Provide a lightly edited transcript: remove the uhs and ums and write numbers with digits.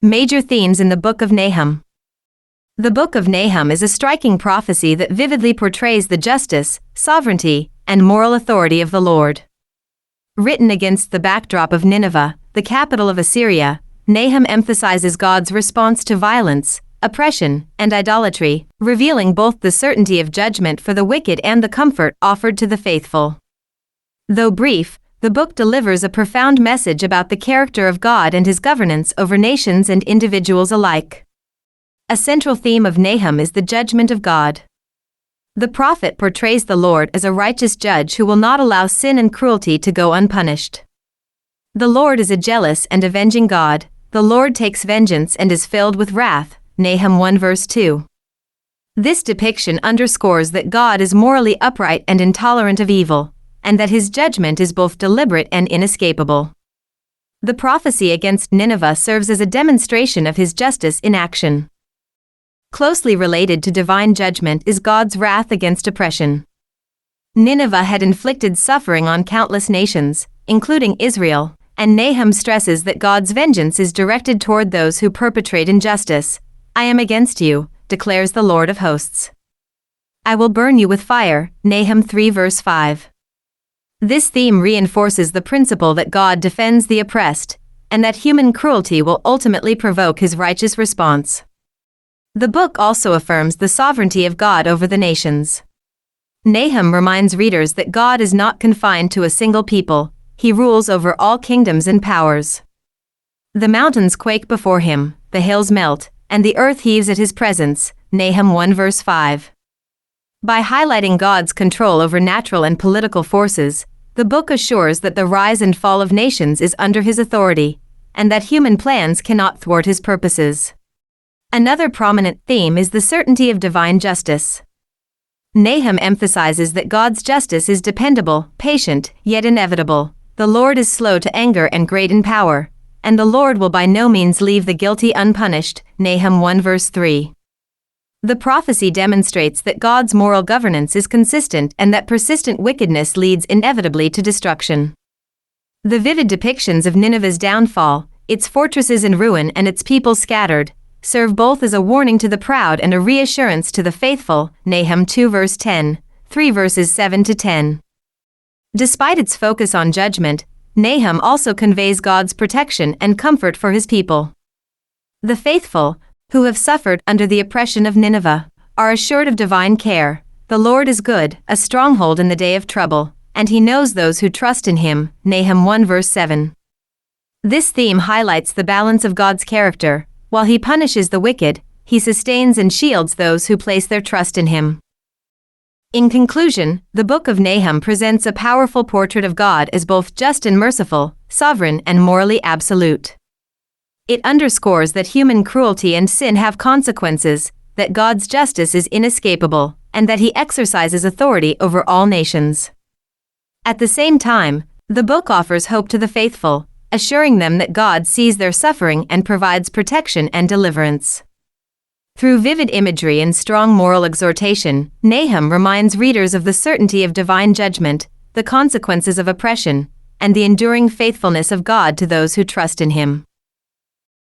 Major themes in the Book of Nahum. The Book of Nahum is a striking prophecy that vividly portrays the justice, sovereignty, and moral authority of the Lord. Written against the backdrop of Nineveh, the capital of Assyria, Nahum emphasizes God's response to violence, oppression, and idolatry, revealing both the certainty of judgment for the wicked and the comfort offered to the faithful. Though brief, the book delivers a profound message about the character of God and His governance over nations and individuals alike. A central theme of Nahum is the judgment of God. The prophet portrays the Lord as a righteous judge who will not allow sin and cruelty to go unpunished. The Lord is a jealous and avenging God. The Lord takes vengeance and is filled with wrath. Nahum 1 verse 2. This depiction underscores that God is morally upright and intolerant of evil, and that His judgment is both deliberate and inescapable. The prophecy against Nineveh serves as a demonstration of His justice in action. Closely related to divine judgment is God's wrath against oppression. Nineveh had inflicted suffering on countless nations, including Israel, and Nahum stresses that God's vengeance is directed toward those who perpetrate injustice. "I am against you," declares the Lord of hosts. "I will burn you with fire." Nahum 3 verse 5. This theme reinforces the principle that God defends the oppressed, and that human cruelty will ultimately provoke His righteous response. The book also affirms the sovereignty of God over the nations. Nahum reminds readers that God is not confined to a single people. He rules over all kingdoms and powers. The mountains quake before Him, the hills melt, and the earth heaves at His presence. Nahum 1 verse 5. By highlighting God's control over natural and political forces, the book assures that the rise and fall of nations is under His authority, and that human plans cannot thwart His purposes. Another prominent theme is the certainty of divine justice. Nahum emphasizes that God's justice is dependable, patient, yet inevitable. The Lord is slow to anger and great in power, and the Lord will by no means leave the guilty unpunished. Nahum 1 verse 3. The prophecy demonstrates that God's moral governance is consistent and that persistent wickedness leads inevitably to destruction. The vivid depictions of Nineveh's downfall, its fortresses in ruin and its people scattered, serve both as a warning to the proud and a reassurance to the faithful. Nahum 2 verse 10, 3 verses 7 to 10. Despite its focus on judgment, Nahum also conveys God's protection and comfort for His people. The faithful, who have suffered under the oppression of Nineveh, are assured of divine care. The Lord is good, a stronghold in the day of trouble, and He knows those who trust in Him. Nahum 1 verse 7. This theme highlights the balance of God's character. While He punishes the wicked, He sustains and shields those who place their trust in Him. In conclusion, the Book of Nahum presents a powerful portrait of God as both just and merciful, sovereign and morally absolute. It underscores that human cruelty and sin have consequences, that God's justice is inescapable, and that He exercises authority over all nations. At the same time, the book offers hope to the faithful, assuring them that God sees their suffering and provides protection and deliverance. Through vivid imagery and strong moral exhortation, Nahum reminds readers of the certainty of divine judgment, the consequences of oppression, and the enduring faithfulness of God to those who trust in Him.